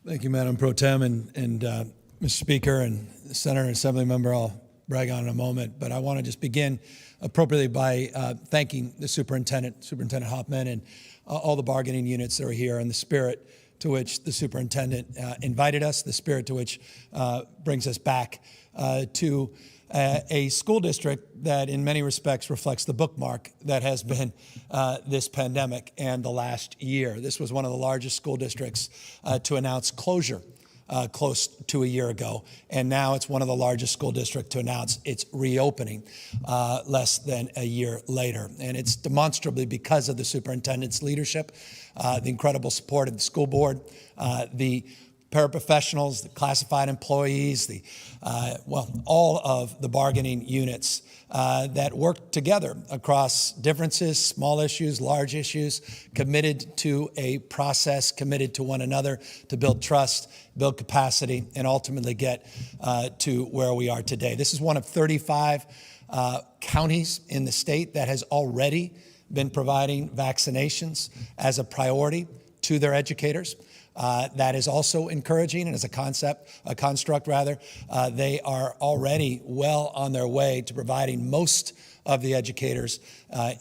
Thank you, Madam Pro Tem, and Mr. Speaker and Senator and Assembly Member. I'll brag on in a moment, but I want to just begin appropriately by thanking the Superintendent Hoffman, and all the bargaining units that are here, and the spirit to which the Superintendent invited us, the spirit to which brings us back to a school district that in many respects reflects the bookmark that has been this pandemic and the last year. This was one of the largest school districts to announce closure close to a year ago, and now it's one of the largest school districts to announce its reopening less than a year later. And it's demonstrably because of the superintendent's leadership, the incredible support of the school board, the paraprofessionals, the classified employees, all of the bargaining units that work together across differences, small issues, large issues, committed to a process, committed to one another to build trust, build capacity, and ultimately get to where we are today. This is one of 35 counties in the state that has already been providing vaccinations as a priority to their educators. That is also encouraging, and as a construct, they are already well on their way to providing most of the educators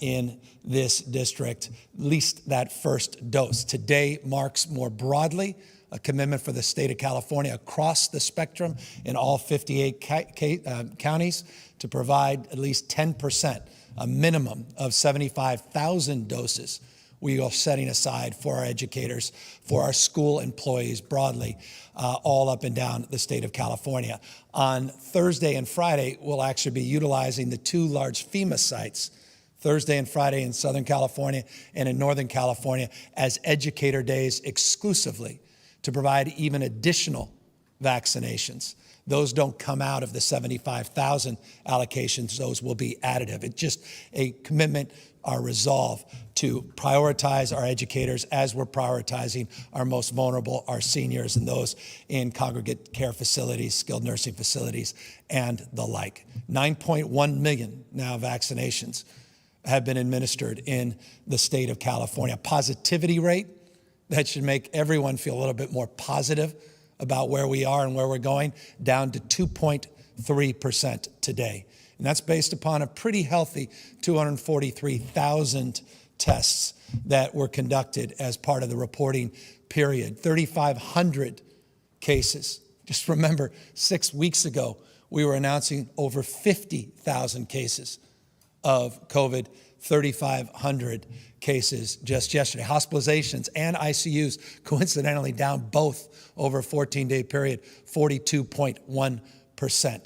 in this district at least that first dose. Today marks more broadly a commitment for the state of California across the spectrum in all 58 counties to provide at least 10%, a minimum of 75,000 doses we are setting aside for our educators, for our school employees broadly, all up and down the state of California. On Thursday and Friday, we'll actually be utilizing the two large FEMA sites, Thursday and Friday in Southern California and in Northern California, as educator days exclusively to provide even additional vaccinations. Those don't come out of the 75,000 allocations. Those will be additive. It's just a commitment, our resolve to prioritize our educators as we're prioritizing our most vulnerable, our seniors, and those in congregate care facilities, skilled nursing facilities, and the like. 9.1 million now vaccinations have been administered in the state of California. Positivity rate that should make everyone feel a little bit more positive about where we are and where we're going, down to 2.3% today. And that's based upon a pretty healthy 243,000 tests that were conducted as part of the reporting period. 3,500 cases. Just remember, 6 weeks ago, we were announcing over 50,000 cases of COVID, 3,500 cases just yesterday. Hospitalizations and ICUs coincidentally down both over a 14-day period, 42.1%.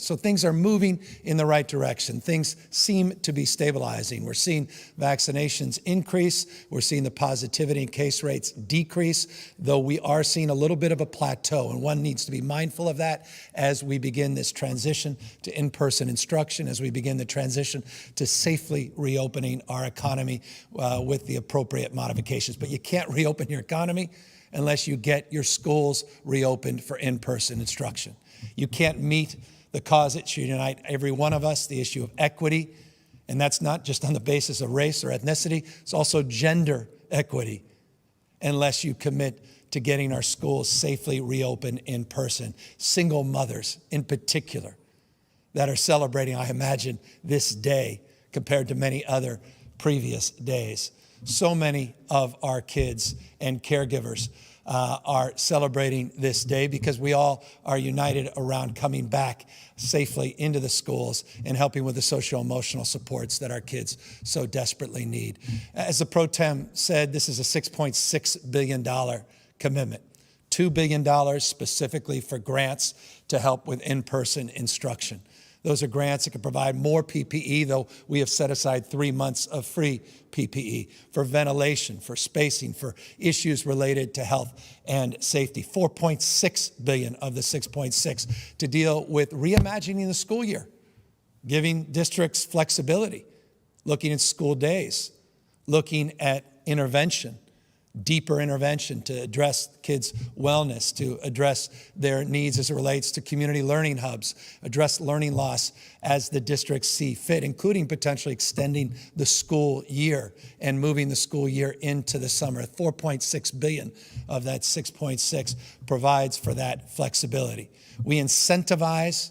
So things are moving in the right direction. Things seem to be stabilizing. We're seeing vaccinations increase. We're seeing the positivity and case rates decrease, though we are seeing a little bit of a plateau, and one needs to be mindful of that as we begin this transition to in-person instruction, as we begin the transition to safely reopening our economy with the appropriate modifications. But you can't reopen your economy unless you get your schools reopened for in-person instruction. You can't meet the cause that should unite every one of us, the issue of equity, and that's not just on the basis of race or ethnicity, it's also gender equity, unless you commit to getting our schools safely reopened in person. Single mothers in particular that are celebrating, I imagine, this day compared to many other previous days. So many of our kids and caregivers are celebrating this day because we all are united around coming back safely into the schools and helping with the social-emotional supports that our kids so desperately need. As the Pro Tem said, this is a $6.6 billion commitment. $2 billion specifically for grants to help with in-person instruction. Those are grants that can provide more PPE, though we have set aside 3 months of free PPE, for ventilation, for spacing, for issues related to health and safety. $4.6 billion of the $6.6 to deal with reimagining the school year, giving districts flexibility, looking at school days, looking at intervention, deeper intervention to address kids' wellness, to address their needs as it relates to community learning hubs, address learning loss as the districts see fit, including potentially extending the school year and moving the school year into the summer. 4.6 billion of that 6.6 provides for that flexibility. We incentivize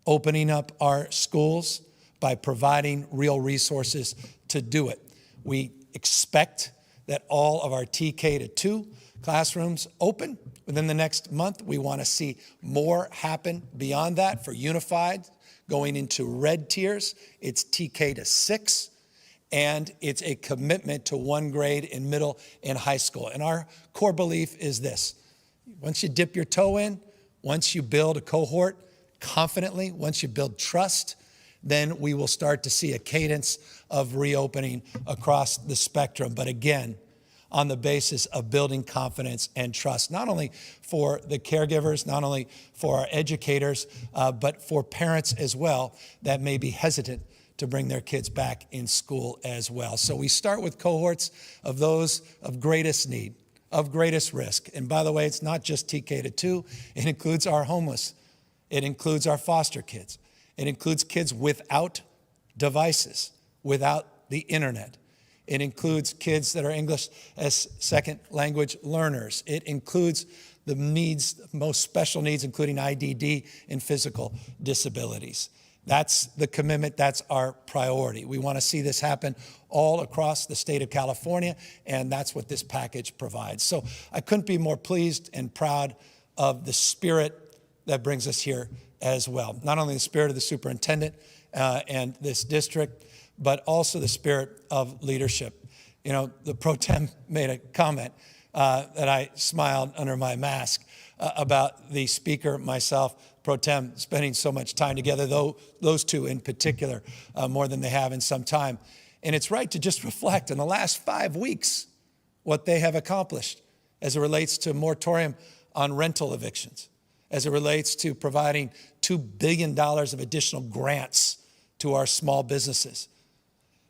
opening up our schools by providing real resources to do it. We expect that all of our TK to 2 classrooms open within the next month. We want to see more happen beyond that for unified, going into red tiers. It's TK to 6, and it's a commitment to 1 grade in middle and high school. And our core belief is this: once you dip your toe in, once you build a cohort confidently, once you build trust, then we will start to see a cadence of reopening across the spectrum. But again, on the basis of building confidence and trust, not only for the caregivers, not only for our educators, but for parents as well that may be hesitant to bring their kids back in school as well. So we start with cohorts of those of greatest need, of greatest risk. And by the way, it's not just TK to 2, it includes our homeless, it includes our foster kids. It includes kids without devices, without the internet. It includes kids that are English as second language learners. It includes the needs, most special needs, including IDD and physical disabilities. That's the commitment, that's our priority. We want to see this happen all across the state of California, and that's what this package provides. So I couldn't be more pleased and proud of the spirit that brings us here as well. Not only the spirit of the superintendent and this district, but also the spirit of leadership. You know, the pro tem made a comment that I smiled under my mask about the speaker, myself, pro tem, spending so much time together, though those two in particular, more than they have in some time. And it's right to just reflect on the last 5 weeks, what they have accomplished as it relates to moratorium on rental evictions, as it relates to providing $2 billion of additional grants to our small businesses,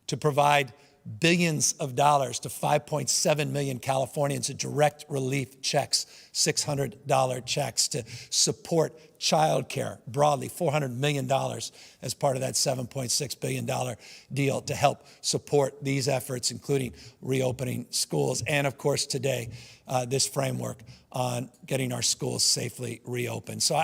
to provide billions of dollars to 5.7 million Californians in direct relief checks, $600 checks, to support childcare broadly, $400 million as part of that $7.6 billion deal to help support these efforts, including reopening schools. And of course, today, this framework on getting our schools safely reopened. So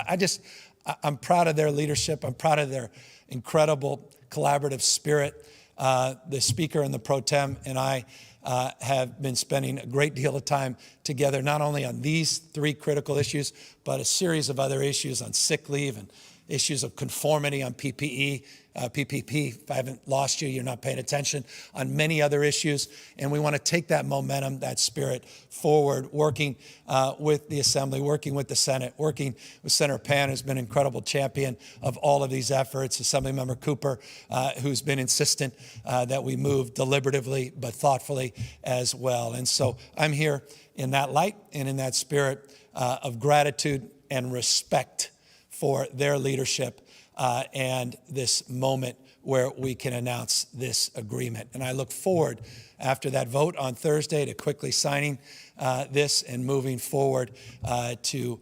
I'm proud of their leadership. I'm proud of their incredible collaborative spirit. The speaker and the pro tem and I have been spending a great deal of time together, not only on these 3 critical issues, but a series of other issues on sick leave and issues of conformity on PPE, PPP. If I haven't lost you, you're not paying attention, on many other issues. And we want to take that momentum, that spirit forward, working with the Assembly, working with the Senate, working with Senator Pan, who's been an incredible champion of all of these efforts, Assemblymember Cooper, who's been insistent that we move deliberatively but thoughtfully as well. And so I'm here in that light and in that spirit of gratitude and respect for their leadership and this moment where we can announce this agreement. And I look forward, after that vote on Thursday, to quickly signing this and moving forward to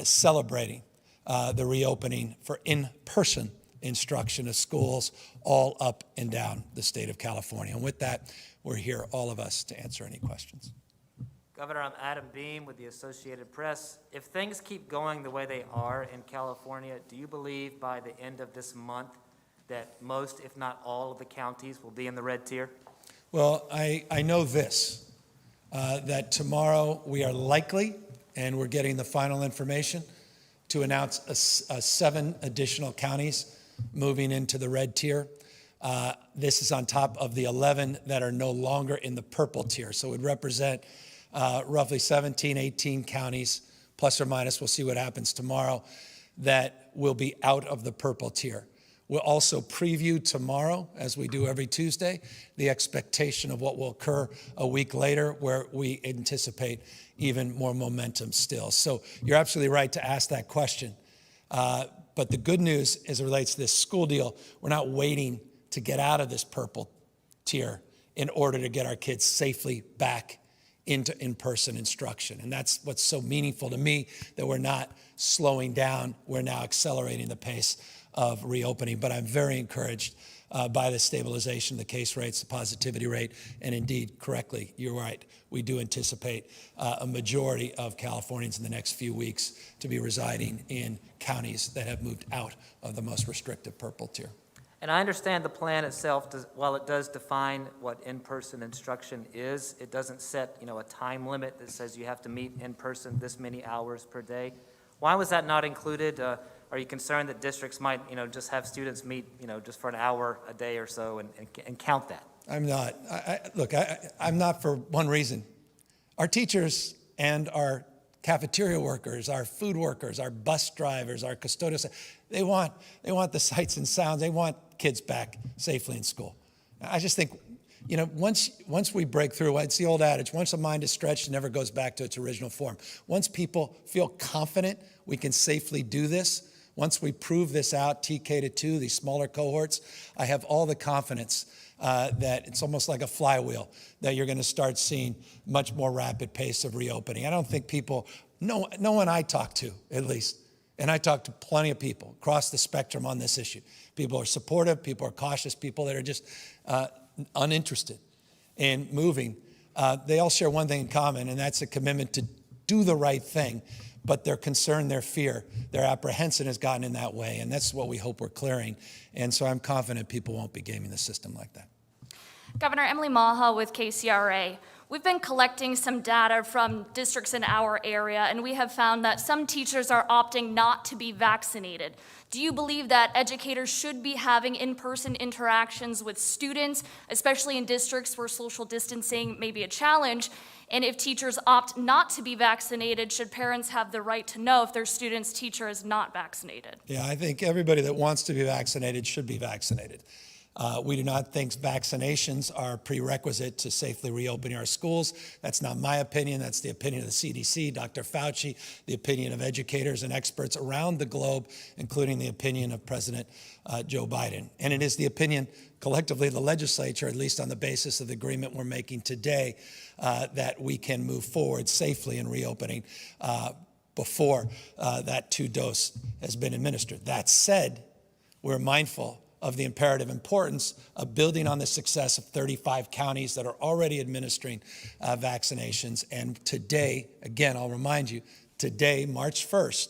celebrating the reopening for in-person instruction of schools all up and down the state of California. And with that, we're here, all of us, to answer any questions. Governor, I'm Adam Beam with the Associated Press. If things keep going the way they are in California, do you believe by the end of this month that most, if not all, of the counties will be in the red tier? Well, I know this, that tomorrow we are likely, and we're getting the final information, to announce 7 additional counties moving into the red tier. This is on top of the 11 that are no longer in the purple tier. So it would represent roughly 17, 18 counties, plus or minus, we'll see what happens tomorrow, that will be out of the purple tier. We'll also preview tomorrow, as we do every Tuesday, the expectation of what will occur a week later, where we anticipate even more momentum still. So you're absolutely right to ask that question. But the good news as it relates to this school deal, we're not waiting to get out of this purple tier in order to get our kids safely back into in-person instruction. And that's what's so meaningful to me, that we're not slowing down, we're now accelerating the pace of reopening. But I'm very encouraged by the stabilization of the case rates, the positivity rate, and indeed, correctly, you're right, we do anticipate a majority of Californians in the next few weeks to be residing in counties that have moved out of the most restrictive purple tier. And I understand the plan itself, while it does define what in-person instruction is, it doesn't set, a time limit that says you have to meet in person this many hours per day. Why was that not included? Are you concerned that districts might, just have students meet, just for an hour a day or so and count that? I'm not. I'm not for one reason. Our teachers and our cafeteria workers, our food workers, our bus drivers, our custodians, they want the sights and sounds. They want kids back safely in school. I just think, once we break through, it's the old adage, once a mind is stretched, it never goes back to its original form. Once people feel confident we can safely do this, once we prove this out, TK to 2, these smaller cohorts, I have all the confidence that it's almost like a flywheel, that you're going to start seeing much more rapid pace of reopening. I don't think people, no one I talk to, at least, and I talk to plenty of people across the spectrum on this issue. People are supportive, people are cautious, people that are just uninterested in moving. They all share one thing in common, and that's a commitment to do the right thing. But their concern, their fear, their apprehension has gotten in that way, and that's what we hope we're clearing. And so I'm confident people won't be gaming the system like that. Governor Emily Maha with KCRA. We've been collecting some data from districts in our area, and we have found that some teachers are opting not to be vaccinated. Do you believe that educators should be having in-person interactions with students, especially in districts where social distancing may be a challenge? And if teachers opt not to be vaccinated, should parents have the right to know if their student's teacher is not vaccinated? Yeah, I think everybody that wants to be vaccinated should be vaccinated. We do not think vaccinations are a prerequisite to safely reopening our schools. That's not my opinion. That's the opinion of the CDC, Dr. Fauci, the opinion of educators and experts around the globe, including the opinion of President Joe Biden. And it is the opinion collectively of the legislature, at least on the basis of the agreement we're making today, that we can move forward safely in reopening before that 2-dose has been administered. That said, we're mindful of the imperative importance of building on the success of 35 counties that are already administering vaccinations. And today, again, I'll remind you, today, March 1st,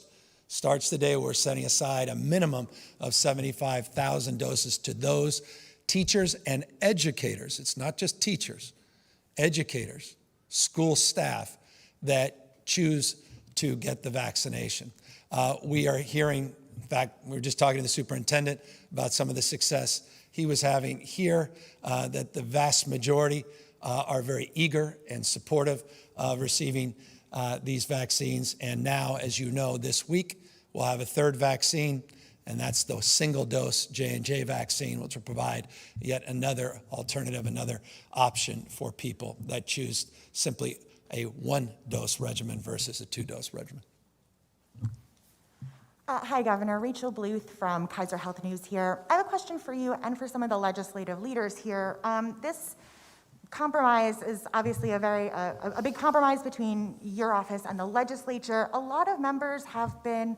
starts the day we're setting aside a minimum of 75,000 doses to those teachers and educators. It's not just teachers, educators, school staff that choose to get the vaccination. We are hearing, in fact, we were just talking to the superintendent about some of the success he was having here, that the vast majority are very eager and supportive of receiving these vaccines. And now, as you know, this week we'll have a third vaccine, and that's the single-dose J&J vaccine, which will provide yet another alternative, another option for people that choose simply a 1-dose regimen versus a 2-dose regimen. Hi, Governor. Rachel Bluth from Kaiser Health News here. I have a question for you and for some of the legislative leaders here. This compromise is obviously a big compromise between your office and the legislature. A lot of members have been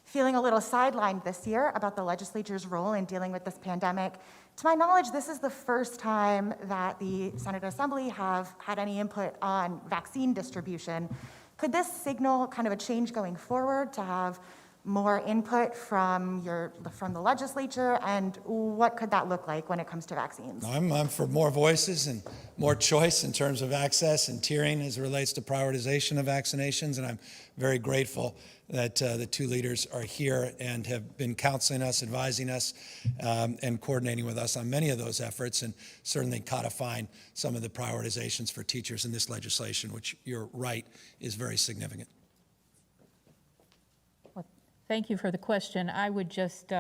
feeling a little sidelined this year about the legislature's role in dealing with this pandemic. To my knowledge, this is the first time that the Senate Assembly have had any input on vaccine distribution. Could this signal kind of a change going forward to have more input from the legislature, and what could that look like when it comes to vaccines? I'm for more voices and more choice in terms of access and tiering as it relates to prioritization of vaccinations, and I'm very grateful that the two leaders are here and have been counseling us, advising us, and coordinating with us on many of those efforts, and certainly codifying some of the prioritizations for teachers in this legislation, which you're right is very significant. Thank you for the question. I would just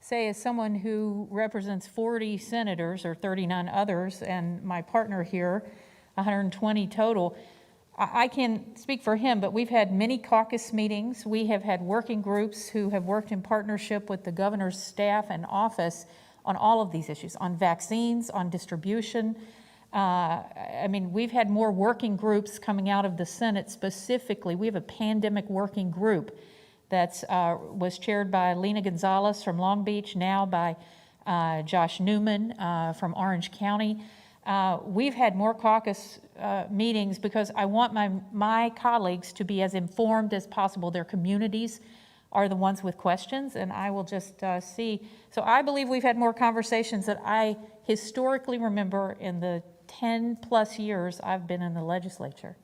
say, as someone who represents 40 senators or 39 others, and my partner here, 120 total, I can speak for him, but we've had many caucus meetings. We have had working groups who have worked in partnership with the governor's staff and office on all of these issues, on vaccines, on distribution. I mean, we've had more working groups coming out of the Senate specifically. We have a pandemic working group that was chaired by Lena Gonzalez from Long Beach, now by Josh Newman from Orange County. We've had more caucus meetings because I want my colleagues to be as informed as possible. Their communities are the ones with questions, and I will just see. So I believe we've had more conversations that I historically remember in the 10-plus years I've been in the legislature.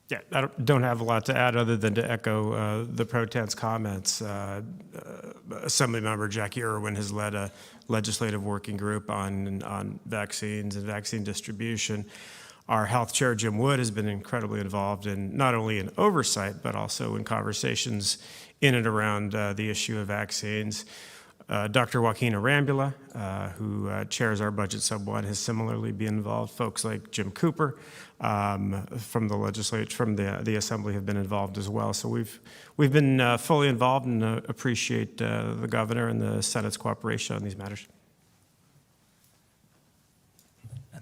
Yeah, I don't have a lot to add other than to echo the pro tem's comments. Assemblymember Jackie Irwin has led a legislative working group on vaccines and vaccine distribution. Our health chair, Jim Wood, has been incredibly involved in not only in oversight, but also in conversations in and around the issue of vaccines. Dr. Joaquin Arambula, who chairs our budget sub 1, has similarly been involved. Folks like Jim Cooper from the legislature, from the assembly, have been involved as well. So we've been fully involved and appreciate the governor and the Senate's cooperation on these matters.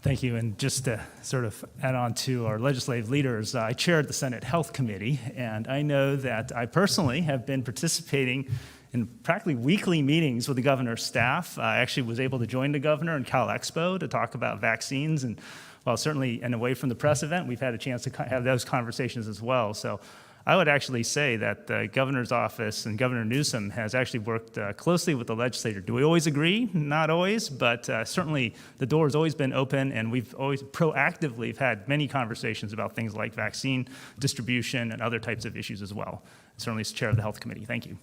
Thank you. And just to sort of add on to our legislative leaders, I chaired the Senate Health Committee, and I know that I personally have been participating in practically weekly meetings with the governor's staff. I actually was able to join the governor in Cal Expo to talk about vaccines, and while certainly and away from the press event, we've had a chance to have those conversations as well. So I would actually say that the governor's office and Governor Newsom has actually worked closely with the legislature. Do we always agree? Not always, but certainly the door has always been open, and we've always proactively had many conversations about things like vaccine distribution and other types of issues as well. Certainly as chair of the Health Committee. Thank you.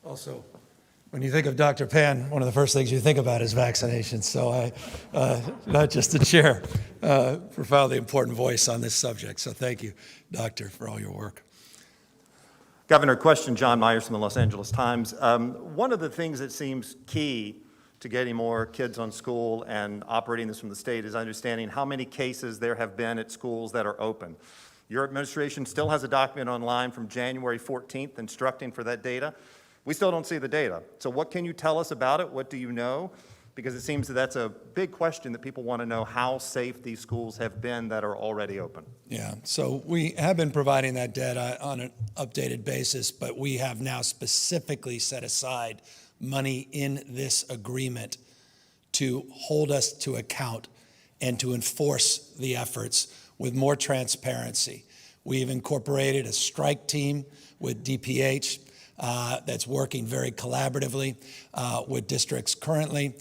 Also, when you think of Dr. Pan, one of the first things you think about is vaccinations. So not just the chair, profoundly important voice on this subject. So thank you, Doctor, for all your work. Governor, question, John Myers from the Los Angeles Times. One of the things that seems key to getting more kids on school and operating this from the state is understanding how many cases there have been at schools that are open. Your administration still has a document online from January 14th instructing for that data. We still don't see the data. So what can you tell us about it? What do you know? Because it seems that that's a big question that people want to know how safe these schools have been that are already open. Yeah, so we have been providing that data on an updated basis, but we have now specifically set aside money in this agreement to hold us to account and to enforce the efforts with more transparency. We've incorporated a strike team with DPH that's working very collaboratively with districts currently.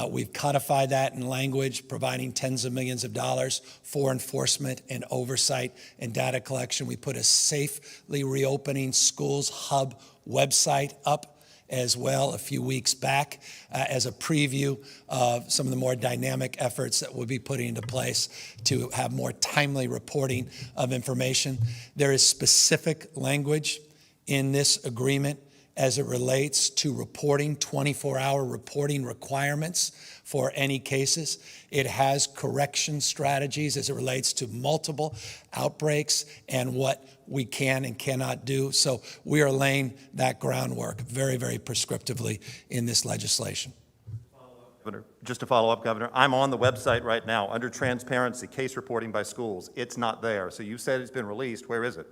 We've codified that in language, providing tens of millions of dollars for enforcement and oversight and data collection. We put a Safely Reopening Schools Hub website up as well a few weeks back as a preview of some of the more dynamic efforts that we'll be putting into place to have more timely reporting of information. There is specific language in this agreement as it relates to reporting, 24-hour reporting requirements for any cases. It has correction strategies as it relates to multiple outbreaks and what we can and cannot do. So we are laying that groundwork very, very prescriptively in this legislation. Governor, just to follow up, Governor, I'm on the website right now under transparency, case reporting by schools. It's not there. So you said it's been released. Where is it?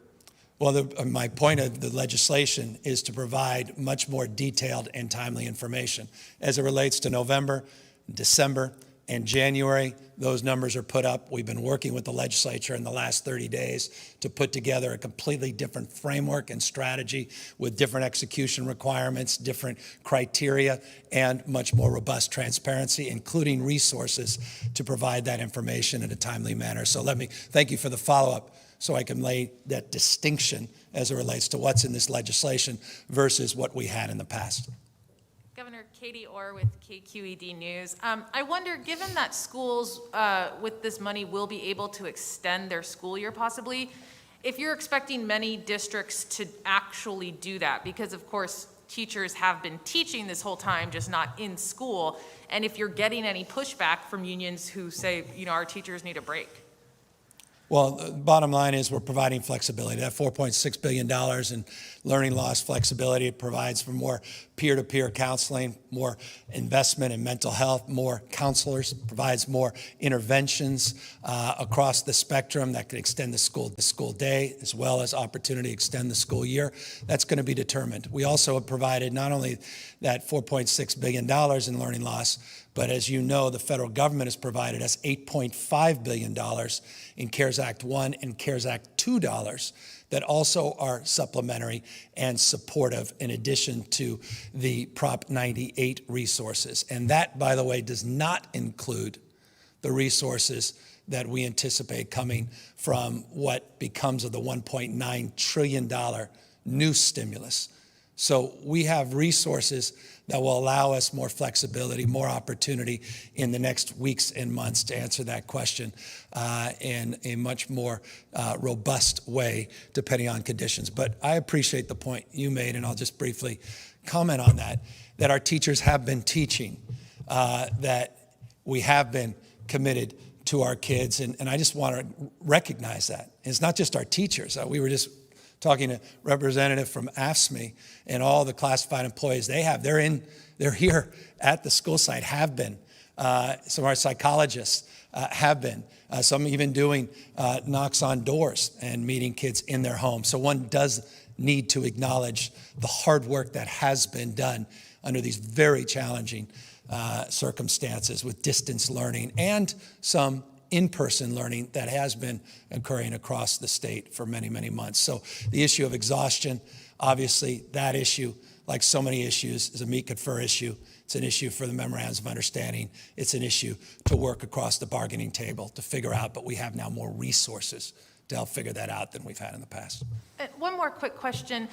Well, my point of the legislation is to provide much more detailed and timely information. As it relates to November, December, and January, those numbers are put up. We've been working with the legislature in the last 30 days to put together a completely different framework and strategy with different execution requirements, different criteria, and much more robust transparency, including resources to provide that information in a timely manner. So let me thank you for the follow-up, so I can lay that distinction as it relates to what's in this legislation versus what we had in the past. Governor Katie Orr with KQED News. I wonder, given that schools with this money will be able to extend their school year possibly, if you're expecting many districts to actually do that, because of course teachers have been teaching this whole time, just not in school, and if you're getting any pushback from unions who say, you know, our teachers need a break. Well, the bottom line is we're providing flexibility. That $4.6 billion in learning loss flexibility, it provides for more peer-to-peer counseling, more investment in mental health, more counselors, provides more interventions across the spectrum that could extend the school day, as well as opportunity to extend the school year. That's going to be determined. We also have provided not only that $4.6 billion in learning loss, but as you know, the federal government has provided us $8.5 billion in CARES Act 1 and CARES Act 2 dollars that also are supplementary and supportive in addition to the Prop 98 resources. And that, by the way, does not include the resources that we anticipate coming from what becomes of the $1.9 trillion new stimulus. So we have resources that will allow us more flexibility, more opportunity in the next weeks and months to answer that question in a much more robust way, depending on conditions. But I appreciate the point you made, and I'll just briefly comment on that our teachers have been teaching, that we have been committed to our kids, and I just want to recognize that. And it's not just our teachers. We were just talking to a representative from AFSCME and all the classified employees they're here at the school site, have been. Some of our psychologists have been. Some even doing knocks on doors and meeting kids in their homes. So one does need to acknowledge the hard work that has been done under these very challenging circumstances with distance learning and some in-person learning that has been occurring across the state for many, many months. So the issue of exhaustion, obviously that issue, like so many issues, is a meet confer issue. It's an issue for the memorandums of understanding. It's an issue to work across the bargaining table to figure out, but we have now more resources to help figure that out than we've had in the past. One more quick question.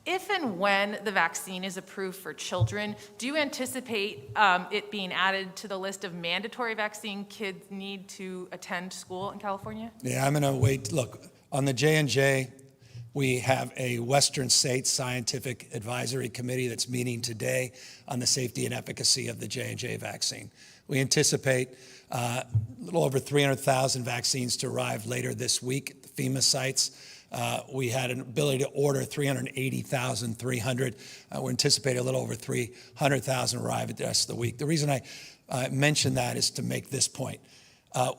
If and when the vaccine is approved for children, do you anticipate it being added to the list of mandatory vaccine kids need to attend school in California? Yeah, I'm going to wait. Look, on the J&J, we have a Western States Scientific Advisory Committee that's meeting today on the safety and efficacy of the J&J vaccine. We anticipate a little over 300,000 vaccines to arrive later this week at the FEMA sites. We had an ability to order 380,300. We're anticipating a little over 300,000 arrive at the rest of the week. The reason I mention that is to make this point.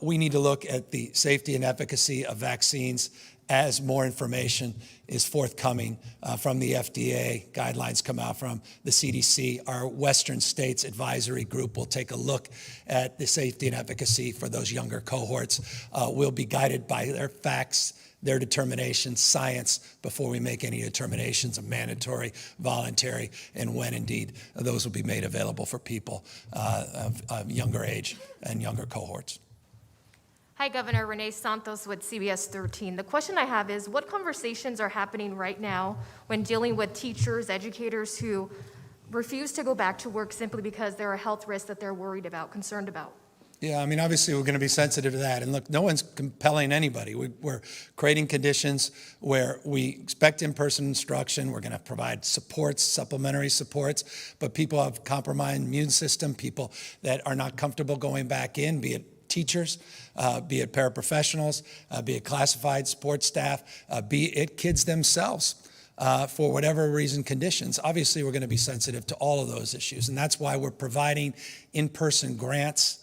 We need to look at the safety and efficacy of vaccines as more information is forthcoming from the FDA, guidelines come out from the CDC. Our Western States Advisory Group will take a look at the safety and efficacy for those younger cohorts. We'll be guided by their facts, their determination, science, before we make any determinations of mandatory, voluntary, and when indeed those will be made available for people of younger age and younger cohorts. Hi, Governor. Renee Santos with CBS 13. The question I have is, what conversations are happening right now when dealing with teachers, educators who refuse to go back to work simply because there are health risks that they're worried about, concerned about? Yeah, I mean, obviously, we're going to be sensitive to that. And look, no one's compelling anybody. We're creating conditions where we expect in-person instruction. We're going to provide supports, supplementary supports, but people have compromised immune system, people that are not comfortable going back in, be it teachers, be it paraprofessionals, be it classified sports staff, be it kids themselves. For whatever reason, conditions. Obviously, we're going to be sensitive to all of those issues. And that's why we're providing in-person grants,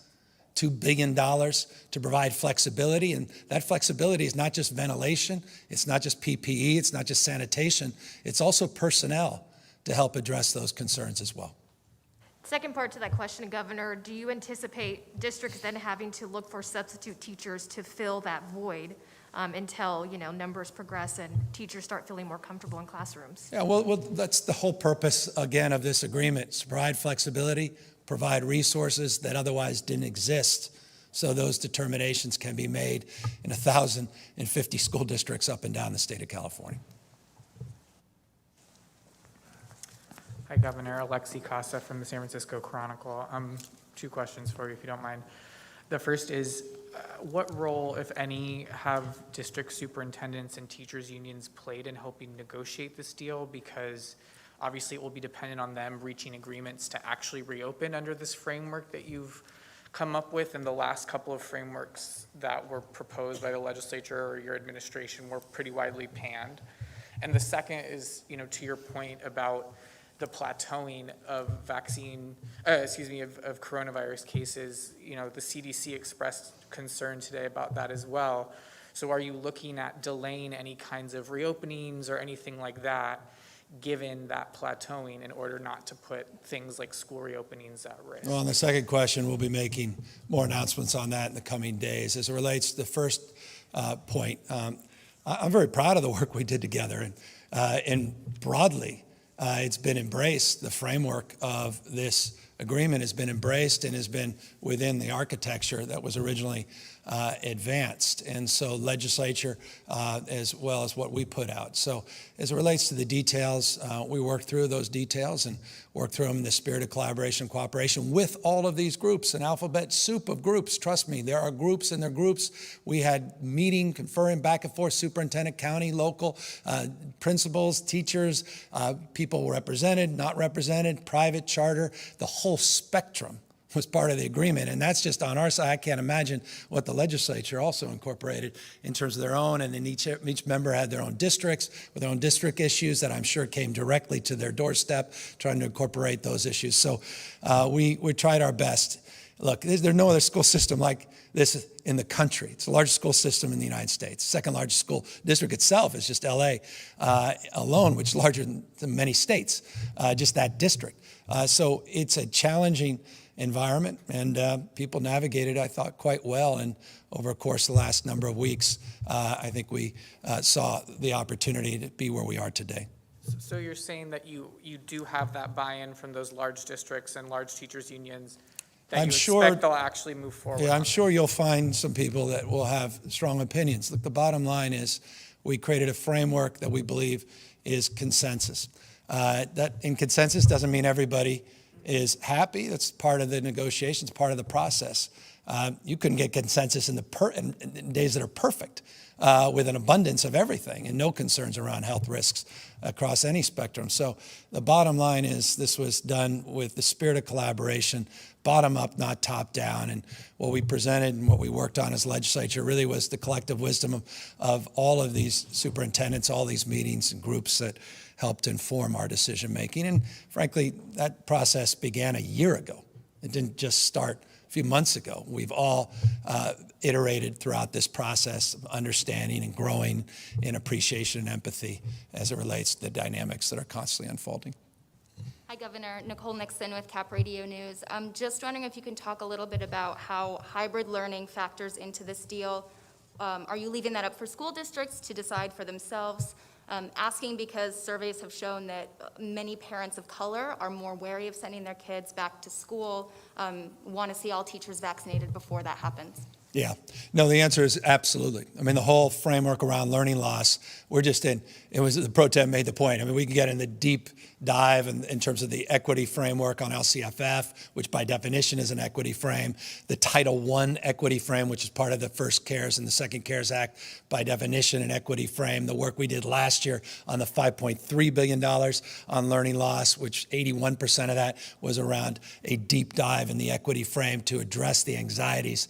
$2 billion to provide flexibility. And that flexibility is not just ventilation. It's not just PPE. It's not just sanitation. It's also personnel to help address those concerns as well. Second part to that question, Governor, do you anticipate districts then having to look for substitute teachers to fill that void until, numbers progress and teachers start feeling more comfortable in classrooms? Yeah, well, that's the whole purpose, again, of this agreement, is to provide flexibility, provide resources that otherwise didn't exist, so those determinations can be made in 1,050 school districts up and down the state of California. Hi, Governor. Alexi Casa from the San Francisco Chronicle. Two questions for you, if you don't mind. The first is, what role, if any, have district superintendents and teachers unions played in helping negotiate this deal? Because obviously it will be dependent on them reaching agreements to actually reopen under this framework that you've come up with, and the last couple of frameworks that were proposed by the legislature or your administration were pretty widely panned. And the second is, to your point about the plateauing of of coronavirus cases, the CDC expressed concern today about that as well. So are you looking at delaying any kinds of reopenings or anything like that, given that plateauing, in order not to put things like school reopenings at risk? Well, on the second question, we'll be making more announcements on that in the coming days. As it relates to the first point, I'm very proud of the work we did together, and broadly, it's been embraced. The framework of this agreement has been embraced and has been within the architecture that was originally advanced, and so legislature as well as what we put out. So as it relates to the details, we worked through those details and worked through them in the spirit of collaboration and cooperation with all of these groups, an alphabet soup of groups. Trust me, there are groups and their groups. We had meeting, conferring back and forth, superintendent, county, local, principals, teachers, people represented, not represented, private, charter, the whole spectrum was part of the agreement, and that's just on our side. I can't imagine what the legislature also incorporated in terms of their own, and then each member had their own districts with their own district issues that I'm sure came directly to their doorstep, trying to incorporate those issues. So we tried our best. Look, there's no other school system like this in the country. It's the largest school system in the United States. Second largest school district itself is just LA alone, which is larger than many states, just that district. So it's a challenging environment, and people navigated, I thought, quite well. And over the course of the last number of weeks, I think we saw the opportunity to be where we are today. So you're saying that you do have that buy-in from those large districts and large teachers unions, that I'm you sure expect they'll actually move forward? Yeah, I'm sure you'll find some people that will have strong opinions. Look, the bottom line is we created a framework that we believe is consensus. That in consensus doesn't mean everybody is happy. That's part of the negotiations, part of the process. You couldn't get consensus in days that are perfect, with an abundance of everything and no concerns around health risks across any spectrum. So the bottom line is this was done with the spirit of collaboration, bottom up, not top down. And what we presented and what we worked on as legislature really was the collective wisdom of all of these superintendents, all these meetings and groups that helped inform our decision making. And frankly, that process began a year ago. It didn't just start a few months ago. We've all iterated throughout this process of understanding and growing in appreciation and empathy as it relates to the dynamics that are constantly unfolding. Hi, Governor. Nicole Nixon with Cap Radio News. I'm just wondering if you can talk a little bit about how hybrid learning factors into this deal. Are you leaving that up for school districts to decide for themselves? Asking because surveys have shown that many parents of color are more wary of sending their kids back to school, want to see all teachers vaccinated before that happens. Yeah. No, the answer is absolutely. I mean, the whole framework around learning loss, we're just in, it was the pro tem made the point. I mean, we can get in the deep dive in terms of the equity framework on LCFF, which by definition is an equity frame, the Title I equity frame, which is part of the first CARES and the second CARES Act, by definition an equity frame, the work we did last year on the $5.3 billion on learning loss, which 81% of that was around a deep dive in the equity frame to address the anxieties,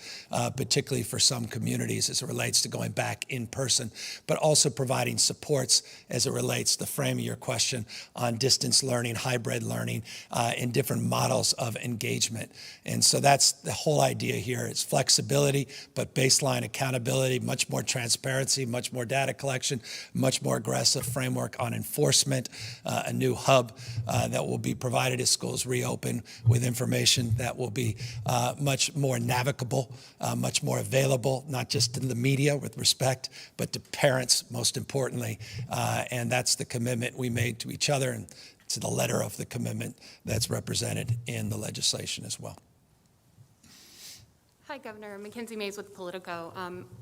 particularly for some communities as it relates to going back in person, but also providing supports as it relates to the frame of your question on distance learning, hybrid learning, in different models of engagement. And so that's the whole idea here. It's flexibility, but baseline accountability, much more transparency, much more data collection, much more aggressive framework on enforcement, a new hub that will be provided as schools reopen with information that will be much more navigable, much more available, not just to the media with respect, but to parents, most importantly. And that's the commitment we made to each other, and to the letter of the commitment that's represented in the legislation as well. Hi, Governor. Mackenzie Mays with Politico.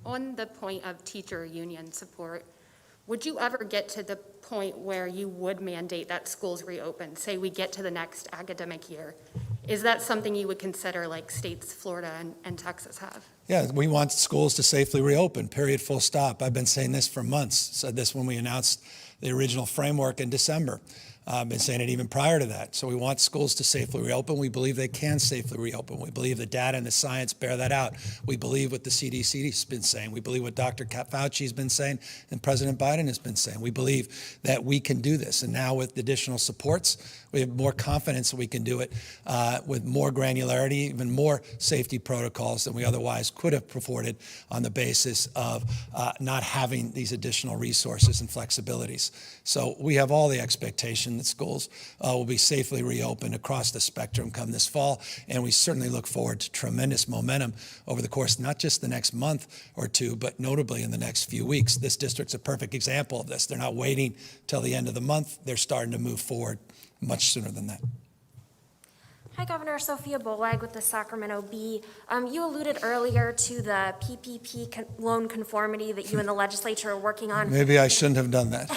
On the point of teacher union support, would you ever get to the point where you would mandate that schools reopen? Say we get to the next academic year. Is that something you would consider like states Florida and Texas have? Yeah, we want schools to safely reopen, period, full stop. I've been saying this for months. Said this when we announced the original framework in December. Been saying it even prior to that. So we want schools to safely reopen. We believe they can safely reopen. We believe the data and the science bear that out. We believe what the CDC has been saying. We believe what Dr. Fauci has been saying and President Biden has been saying. We believe that we can do this. And now with additional supports, we have more confidence that we can do it with more granularity, even more safety protocols than we otherwise could have afforded on the basis of not having these additional resources and flexibilities. So we have all the expectation that schools will be safely reopened across the spectrum come this fall, and we certainly look forward to tremendous momentum over the course, not just the next month or two, but notably in the next few weeks. This district's a perfect example of this. They're not waiting till the end of the month. They're starting to move forward much sooner than that. Hi, Governor. Sophia Bolag with the Sacramento Bee. You alluded earlier to the PPP loan conformity that you and the legislature are working on. Maybe I shouldn't have done that.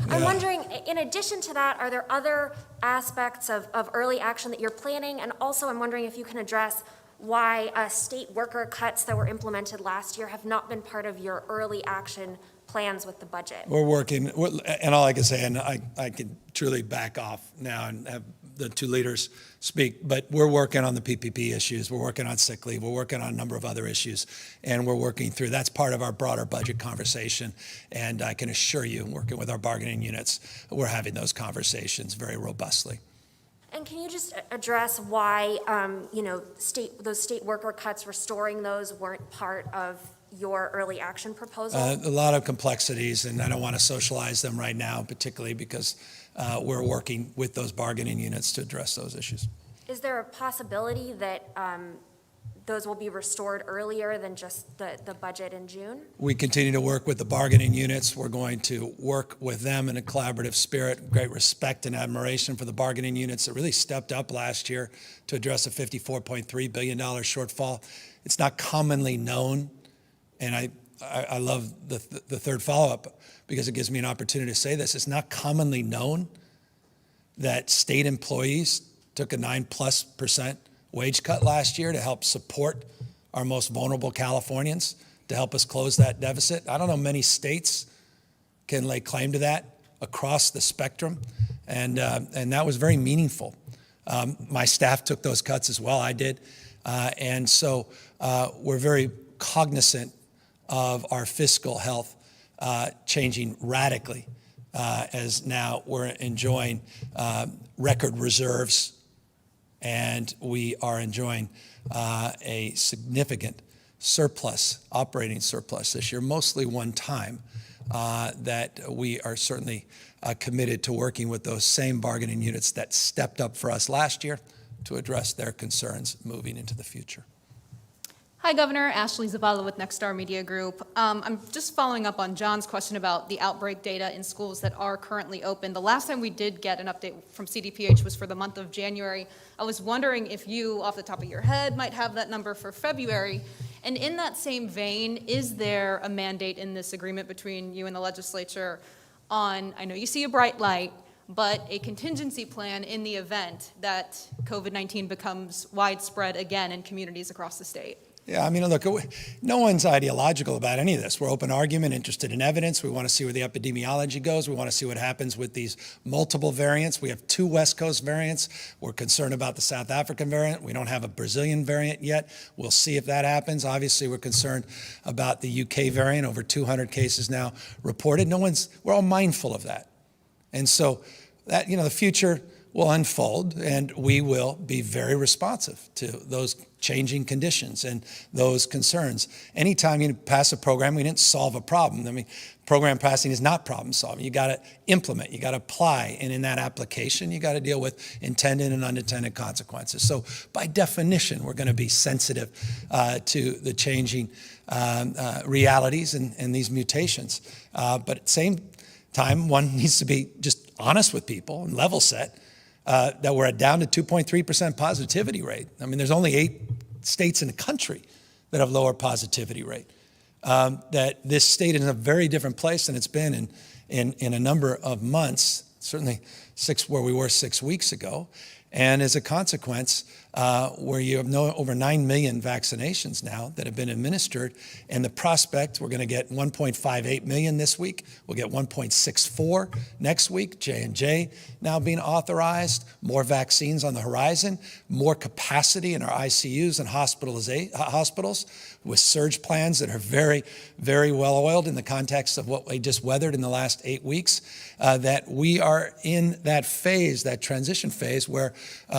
I'm wondering, in addition to that, are there other aspects of early action that you're planning? And also, I'm wondering if you can address why state worker cuts that were implemented last year have not been part of your early action plans with the budget. We're working, and all I can say, and I can truly back off now and have the two leaders speak, but we're working on the PPP issues. We're working on sick leave. We're working on a number of other issues, and we're working through. That's part of our broader budget conversation, and I can assure you, working with our bargaining units, we're having those conversations very robustly. And can you just address why, those state worker cuts, restoring those weren't part of your early action proposal? A lot of complexities, and I don't want to socialize them right now, particularly because we're working with those bargaining units to address those issues. Is there a possibility that those will be restored earlier than just the budget in June? We continue to work with the bargaining units. We're going to work with them in a collaborative spirit, great respect and admiration for the bargaining units that really stepped up last year to address a $54.3 billion shortfall. It's not commonly known, and I love the third follow-up because it gives me an opportunity to say this. It's not commonly known that state employees took a 9+% wage cut last year to help support our most vulnerable Californians, to help us close that deficit. I don't know many states can lay claim to that across the spectrum, and that was very meaningful. My staff took those cuts as well, I did, and so we're very cognizant of our fiscal health changing radically as now we're enjoying record reserves, and we are enjoying a significant surplus, operating surplus this year, mostly one time, that we are certainly committed to working with those same bargaining units that stepped up for us last year to address their concerns moving into the future. Hi, Governor. Ashley Zavala with Nexstar Media Group. I'm just following up on John's question about the outbreak data in schools that are currently open. The last time we did get an update from CDPH was for the month of January. I was wondering if you, off the top of your head, might have that number for February. And in that same vein, is there a mandate in this agreement between you and the legislature on, I know you see a bright light, but a contingency plan in the event that COVID-19 becomes widespread again in communities across the state? Yeah, I mean, look, no one's ideological about any of this. We're open argument, interested in evidence. We want to see where the epidemiology goes. We want to see what happens with these multiple variants. We have 2 West Coast variants. We're concerned about the South African variant. We don't have a Brazilian variant yet. We'll see if that happens. Obviously, we're concerned about the UK variant, over 200 cases now reported. We're all mindful of that. And so that, the future will unfold, and we will be very responsive to those changing conditions and those concerns. Anytime you pass a program, we didn't solve a problem. I mean, program passing is not problem solving. You got to implement, you got to apply, and in that application, you got to deal with intended and unintended consequences. So by definition, we're going to be sensitive to the changing realities and these mutations. But at the same time, one needs to be just honest with people and level set. That we're down to 2.3% positivity rate. I mean, there's only 8 states in the country that have lower positivity rate. That this state is in a very different place than it's been in a number of months, certainly where we were 6 weeks ago. And as a consequence, where you have over 9 million vaccinations now that have been administered, and the prospect, we're going to get 1.58 million this week. We'll get 1.64 next week. J&J now being authorized, more vaccines on the horizon, more capacity in our ICUs and hospitals with surge plans that are very, very well oiled in the context of what we just weathered in the last 8 weeks, that we are in that phase, that transition phase where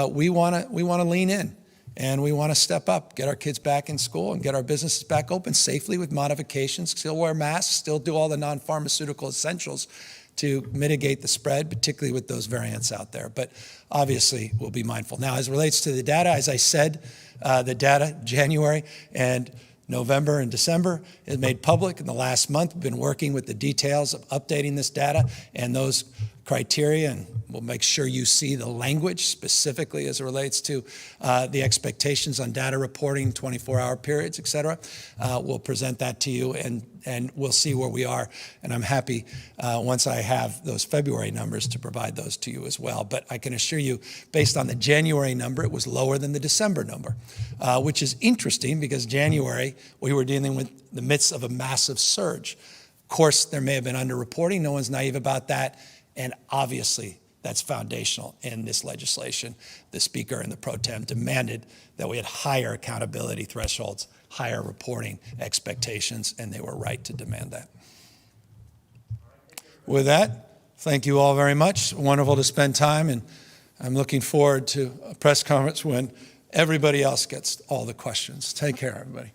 we want to lean in and we want to step up, get our kids back in school and get our businesses back open safely with modifications, still wear masks, still do all the non-pharmaceutical essentials to mitigate the spread, particularly with those variants out there. But obviously, we'll be mindful. Now, as it relates to the data, as I said, the data, January and November and December, is made public in the last month. We've been working with the details of updating this data and those criteria, and we'll make sure you see the language specifically as it relates to the expectations on data reporting, 24-hour periods, et cetera. We'll present that to you, and we'll see where we are. And I'm happy once I have those February numbers to provide those to you as well. But I can assure you, based on the January number, it was lower than the December number, which is interesting because January, we were dealing with the midst of a massive surge. Of course, there may have been underreporting. No one's naive about that. And obviously, that's foundational in this legislation. The Speaker and the Pro Tem demanded that we had higher accountability thresholds, higher reporting expectations, and they were right to demand that. With that, thank you all very much. Wonderful to spend time, and I'm looking forward to a press conference when everybody else gets all the questions. Take care, everybody.